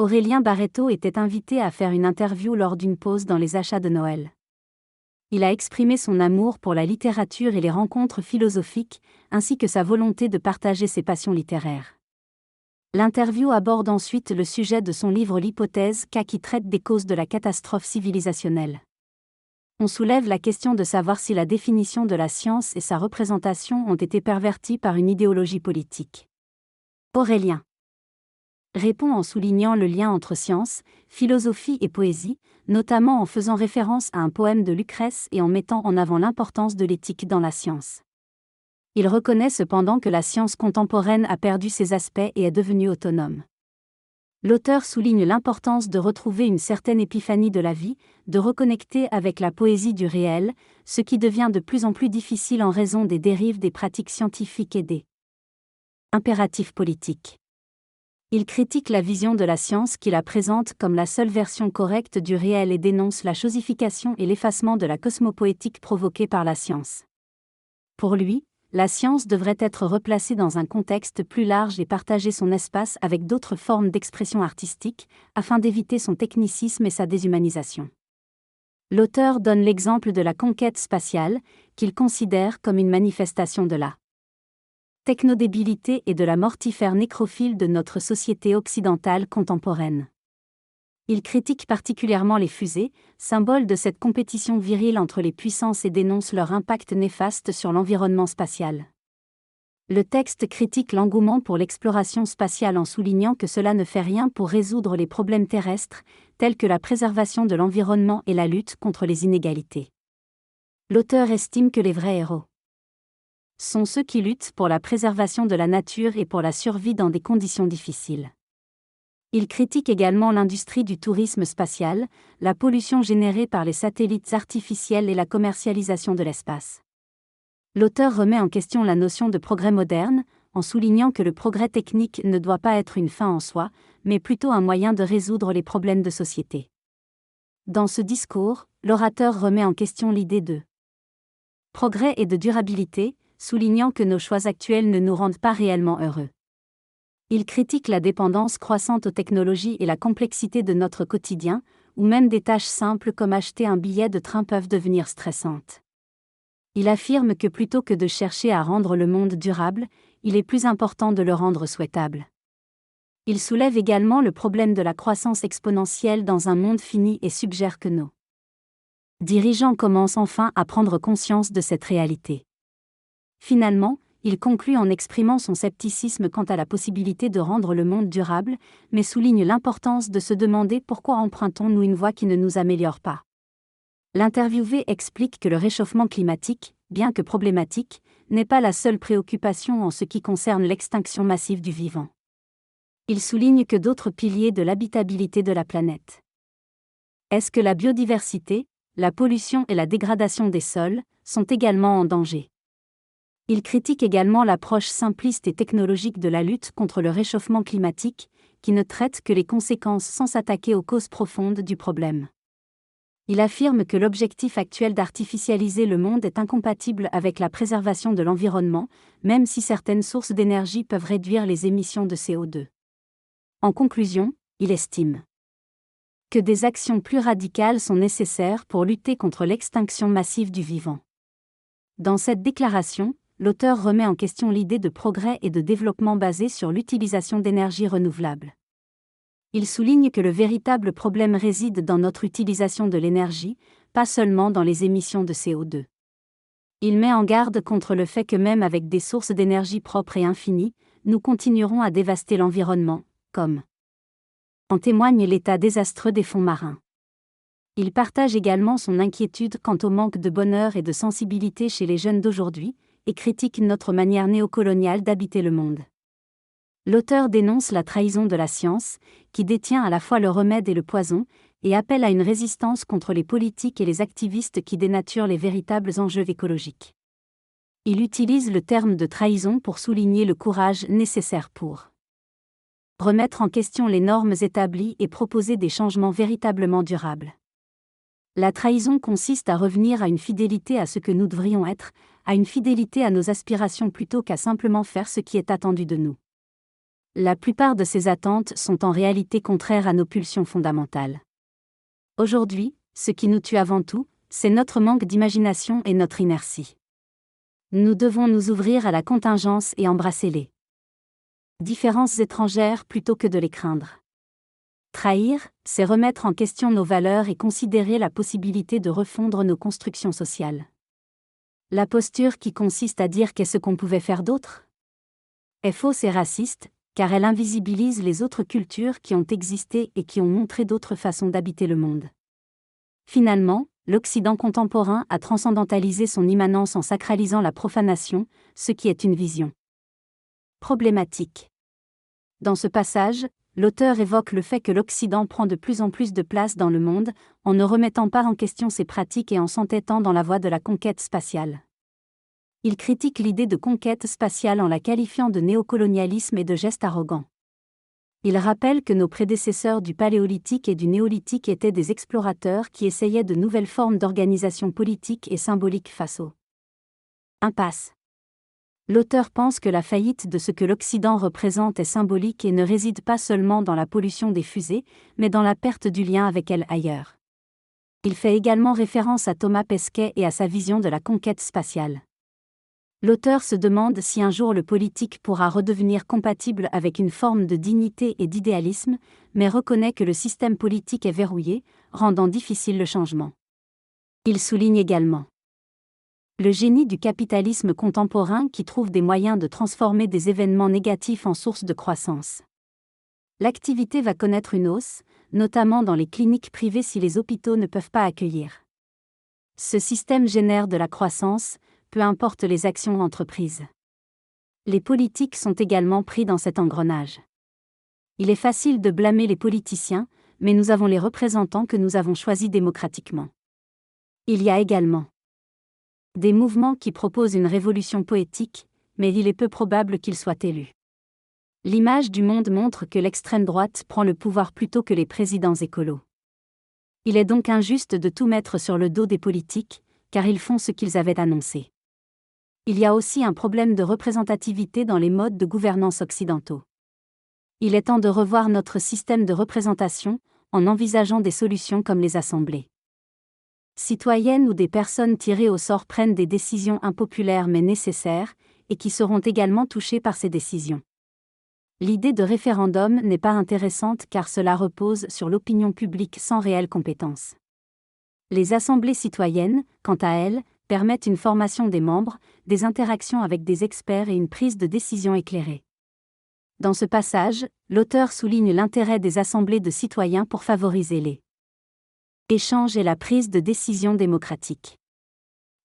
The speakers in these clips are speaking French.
Aurélien Barreto était invité à faire une interview lors d'une pause dans les achats de Noël. Il a exprimé son amour pour la littérature et les rencontres philosophiques, ainsi que sa volonté de partager ses passions littéraires. L'interview aborde ensuite le sujet de son livre L'hypothèse K qui traite des causes de la catastrophe civilisationnelle. On soulève la question de savoir si la définition de la science et sa représentation ont été perverties par une idéologie politique. Aurélien répond en soulignant le lien entre science, philosophie et poésie, notamment en faisant référence à un poème de Lucrèce et en mettant en avant l'importance de l'éthique dans la science. Il reconnaît cependant que la science contemporaine a perdu ses aspects et est devenue autonome. L'auteur souligne l'importance de retrouver une certaine épiphanie de la vie, de reconnecter avec la poésie du réel, ce qui devient de plus en plus difficile en raison des dérives des pratiques scientifiques et des impératifs politiques. Il critique la vision de la science qui la présente comme la seule version correcte du réel et dénonce la chosification et l'effacement de la cosmopoétique provoquée par la science. Pour lui, la science devrait être replacée dans un contexte plus large et partager son espace avec d'autres formes d'expression artistique, afin d'éviter son technicisme et sa déshumanisation. L'auteur donne l'exemple de la conquête spatiale, qu'il considère comme une manifestation de la technodébilité et de la mortifère nécrophile de notre société occidentale contemporaine. Il critique particulièrement les fusées, symbole de cette compétition virile entre les puissances et dénonce leur impact néfaste sur l'environnement spatial. Le texte critique l'engouement pour l'exploration spatiale en soulignant que cela ne fait rien pour résoudre les problèmes terrestres, tels que la préservation de l'environnement et la lutte contre les inégalités. L'auteur estime que les vrais héros sont ceux qui luttent pour la préservation de la nature et pour la survie dans des conditions difficiles. Il critique également l'industrie du tourisme spatial, la pollution générée par les satellites artificiels et la commercialisation de l'espace. L'auteur remet en question la notion de progrès moderne, en soulignant que le progrès technique ne doit pas être une fin en soi, mais plutôt un moyen de résoudre les problèmes de société. Dans ce discours, l'orateur remet en question l'idée de progrès et de durabilité, soulignant que nos choix actuels ne nous rendent pas réellement heureux. Il critique la dépendance croissante aux technologies et la complexité de notre quotidien, où même des tâches simples comme acheter un billet de train peuvent devenir stressantes. Il affirme que plutôt que de chercher à rendre le monde durable, il est plus important de le rendre souhaitable. Il soulève également le problème de la croissance exponentielle dans un monde fini et suggère que nos dirigeants commencent enfin à prendre conscience de cette réalité. Finalement, il conclut en exprimant son scepticisme quant à la possibilité de rendre le monde durable, mais souligne l'importance de se demander pourquoi empruntons-nous une voie qui ne nous améliore pas. L'interviewé explique que le réchauffement climatique, bien que problématique, n'est pas la seule préoccupation en ce qui concerne l'extinction massive du vivant. Il souligne que d'autres piliers de l'habitabilité de la planète, est-ce que la biodiversité, la pollution et la dégradation des sols, sont également en danger. Il critique également l'approche simpliste et technologique de la lutte contre le réchauffement climatique, qui ne traite que les conséquences sans s'attaquer aux causes profondes du problème. Il affirme que l'objectif actuel d'artificialiser le monde est incompatible avec la préservation de l'environnement, même si certaines sources d'énergie peuvent réduire les émissions de CO2. En conclusion, il estime que des actions plus radicales sont nécessaires pour lutter contre l'extinction massive du vivant. Dans cette déclaration, l'auteur remet en question l'idée de progrès et de développement basé sur l'utilisation d'énergies renouvelables. Il souligne que le véritable problème réside dans notre utilisation de l'énergie, pas seulement dans les émissions de CO2. Il met en garde contre le fait que même avec des sources d'énergie propres et infinies, nous continuerons à dévaster l'environnement, comme en témoigne l'état désastreux des fonds marins. Il partage également son inquiétude quant au manque de bonheur et de sensibilité chez les jeunes d'aujourd'hui, et critique notre manière néocoloniale d'habiter le monde. L'auteur dénonce la trahison de la science, qui détient à la fois le remède et le poison, et appelle à une résistance contre les politiques et les activistes qui dénaturent les véritables enjeux écologiques. Il utilise le terme de trahison pour souligner le courage nécessaire pour remettre en question les normes établies et proposer des changements véritablement durables. La trahison consiste à revenir à une fidélité à ce que nous devrions être, à une fidélité à nos aspirations plutôt qu'à simplement faire ce qui est attendu de nous. La plupart de ces attentes sont en réalité contraires à nos pulsions fondamentales. Aujourd'hui, ce qui nous tue avant tout, c'est notre manque d'imagination et notre inertie. Nous devons nous ouvrir à la contingence et embrasser les différences étrangères plutôt que de les craindre. Trahir, c'est remettre en question nos valeurs et considérer la possibilité de refondre nos constructions sociales. La posture qui consiste à dire qu'est-ce qu'on pouvait faire d'autre est fausse et raciste, car elle invisibilise les autres cultures qui ont existé et qui ont montré d'autres façons d'habiter le monde. Finalement, l'Occident contemporain a transcendantalisé son immanence en sacralisant la profanation, ce qui est une vision problématique. Dans ce passage, l'auteur évoque le fait que l'Occident prend de plus en plus de place dans le monde, en ne remettant pas en question ses pratiques et en s'entêtant dans la voie de la conquête spatiale. Il critique l'idée de conquête spatiale en la qualifiant de néocolonialisme et de geste arrogant. Il rappelle que nos prédécesseurs du Paléolithique et du Néolithique étaient des explorateurs qui essayaient de nouvelles formes d'organisation politique et symbolique face aux impasses. L'auteur pense que la faillite de ce que l'Occident représente est symbolique et ne réside pas seulement dans la pollution des fusées, mais dans la perte du lien avec elle ailleurs. Il fait également référence à Thomas Pesquet et à sa vision de la conquête spatiale. L'auteur se demande si un jour le politique pourra redevenir compatible avec une forme de dignité et d'idéalisme, mais reconnaît que le système politique est verrouillé, rendant difficile le changement. Il souligne également le génie du capitalisme contemporain qui trouve des moyens de transformer des événements négatifs en source de croissance. L'activité va connaître une hausse, notamment dans les cliniques privées si les hôpitaux ne peuvent pas accueillir. Ce système génère de la croissance, peu importe les actions entreprises. Les politiques sont également pris dans cet engrenage. Il est facile de blâmer les politiciens, mais nous avons les représentants que nous avons choisis démocratiquement. Il y a également des mouvements qui proposent une révolution poétique, mais il est peu probable qu'ils soient élus. L'image du monde montre que l'extrême droite prend le pouvoir plutôt que les présidents écolos. Il est donc injuste de tout mettre sur le dos des politiques, car ils font ce qu'ils avaient annoncé. Il y a aussi un problème de représentativité dans les modes de gouvernance occidentaux. Il est temps de revoir notre système de représentation, en envisageant des solutions comme les assemblées citoyennes où des personnes tirées au sort prennent des décisions impopulaires mais nécessaires, et qui seront également touchées par ces décisions. L'idée de référendum n'est pas intéressante car cela repose sur l'opinion publique sans réelle compétence. Les assemblées citoyennes, quant à elles, permettent une formation des membres, des interactions avec des experts et une prise de décision éclairée. Dans ce passage, l'auteur souligne l'intérêt des assemblées de citoyens pour favoriser les échanges et la prise de décision démocratique.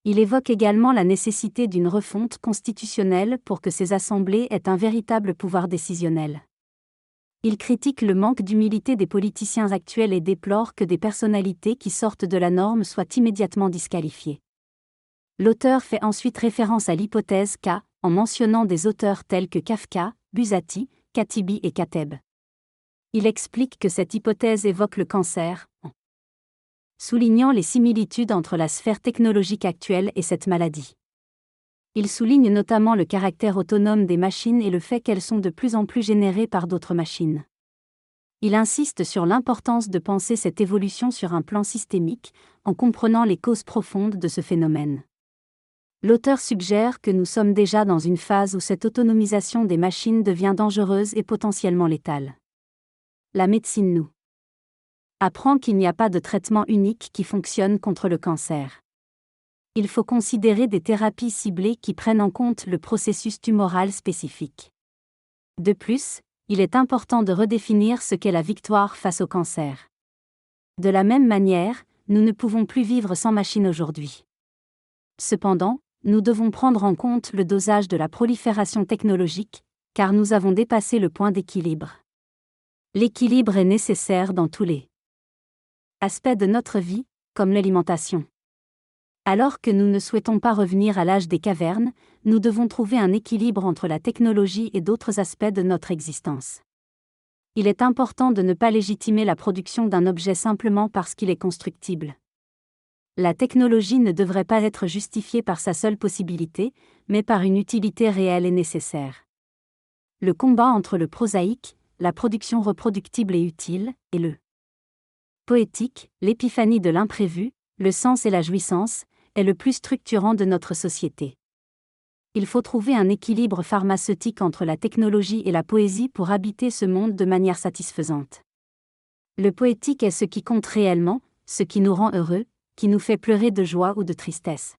Il évoque également la nécessité d'une refonte constitutionnelle pour que ces assemblées aient un véritable pouvoir décisionnel. Il critique le manque d'humilité des politiciens actuels et déplore que des personnalités qui sortent de la norme soient immédiatement disqualifiées. L'auteur fait ensuite référence à l'hypothèse K, en mentionnant des auteurs tels que Kafka, Buzzati, Katibi et Kateb. Il explique que cette hypothèse évoque le cancer, en soulignant les similitudes entre la sphère technologique actuelle et cette maladie. Il souligne notamment le caractère autonome des machines et le fait qu'elles sont de plus en plus générées par d'autres machines. Il insiste sur l'importance de penser cette évolution sur un plan systémique, en comprenant les causes profondes de ce phénomène. L'auteur suggère que nous sommes déjà dans une phase où cette autonomisation des machines devient dangereuse et potentiellement létale. La médecine nous apprend qu'il n'y a pas de traitement unique qui fonctionne contre le cancer. Il faut considérer des thérapies ciblées qui prennent en compte le processus tumoral spécifique. De plus, il est important de redéfinir ce qu'est la victoire face au cancer. De la même manière, nous ne pouvons plus vivre sans machine aujourd'hui. Cependant, nous devons prendre en compte le dosage de la prolifération technologique, car nous avons dépassé le point d'équilibre. L'équilibre est nécessaire dans tous les aspects de notre vie, comme l'alimentation. Alors que nous ne souhaitons pas revenir à l'âge des cavernes, nous devons trouver un équilibre entre la technologie et d'autres aspects de notre existence. Il est important de ne pas légitimer la production d'un objet simplement parce qu'il est constructible. La technologie ne devrait pas être justifiée par sa seule possibilité, mais par une utilité réelle et nécessaire. Le combat entre le prosaïque, la production reproductible et utile, et le poétique, l'épiphanie de l'imprévu, le sens et la jouissance, est le plus structurant de notre société. Il faut trouver un équilibre pharmaceutique entre la technologie et la poésie pour habiter ce monde de manière satisfaisante. Le poétique est ce qui compte réellement, ce qui nous rend heureux, qui nous fait pleurer de joie ou de tristesse.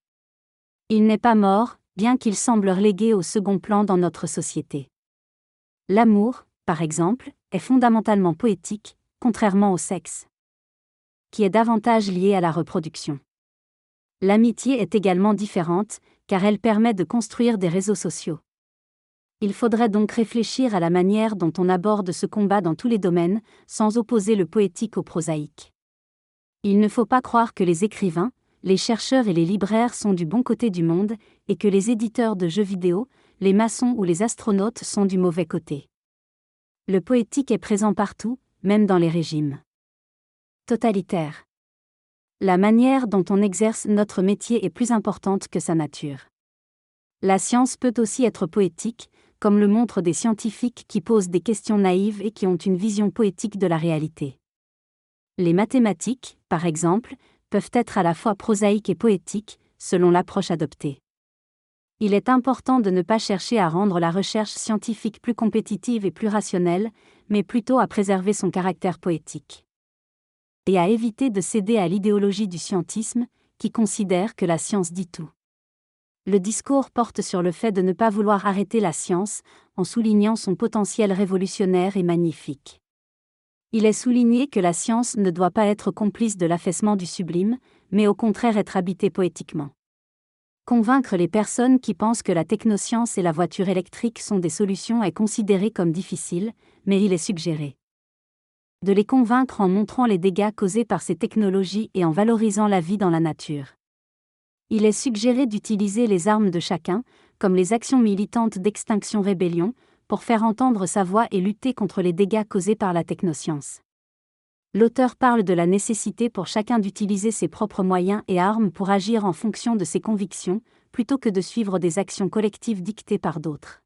Il n'est pas mort, bien qu'il semble relégué au second plan dans notre société. L'amour, par exemple, est fondamentalement poétique, contrairement au sexe, qui est davantage lié à la reproduction. L'amitié est également différente, car elle permet de construire des réseaux sociaux. Il faudrait donc réfléchir à la manière dont on aborde ce combat dans tous les domaines, sans opposer le poétique au prosaïque. Il ne faut pas croire que les écrivains, les chercheurs et les libraires sont du bon côté du monde, et que les éditeurs de jeux vidéo, les maçons ou les astronautes sont du mauvais côté. Le poétique est présent partout, même dans les régimes totalitaires. La manière dont on exerce notre métier est plus importante que sa nature. La science peut aussi être poétique, comme le montrent des scientifiques qui posent des questions naïves et qui ont une vision poétique de la réalité. Les mathématiques, par exemple, peuvent être à la fois prosaïques et poétiques, selon l'approche adoptée. Il est important de ne pas chercher à rendre la recherche scientifique plus compétitive et plus rationnelle, mais plutôt à préserver son caractère poétique. Et à éviter de céder à l'idéologie du scientisme, qui considère que la science dit tout. Le discours porte sur le fait de ne pas vouloir arrêter la science, en soulignant son potentiel révolutionnaire et magnifique. Il est souligné que la science ne doit pas être complice de l'affaissement du sublime, mais au contraire être habitée poétiquement. Convaincre les personnes qui pensent que la technoscience et la voiture électrique sont des solutions est considéré comme difficile, mais il est suggéré de les convaincre en montrant les dégâts causés par ces technologies et en valorisant la vie dans la nature. Il est suggéré d'utiliser les armes de chacun, comme les actions militantes d'Extinction Rébellion, pour faire entendre sa voix et lutter contre les dégâts causés par la technoscience. L'auteur parle de la nécessité pour chacun d'utiliser ses propres moyens et armes pour agir en fonction de ses convictions, plutôt que de suivre des actions collectives dictées par d'autres.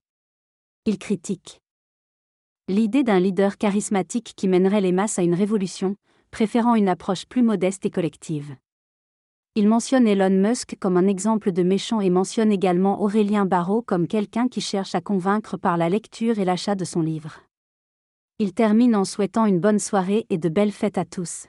Il critique l'idée d'un leader charismatique qui mènerait les masses à une révolution, préférant une approche plus modeste et collective. Il mentionne Elon Musk comme un exemple de méchant et mentionne également Aurélien Barraud comme quelqu'un qui cherche à convaincre par la lecture et l'achat de son livre. Il termine en souhaitant une bonne soirée et de belles fêtes à tous.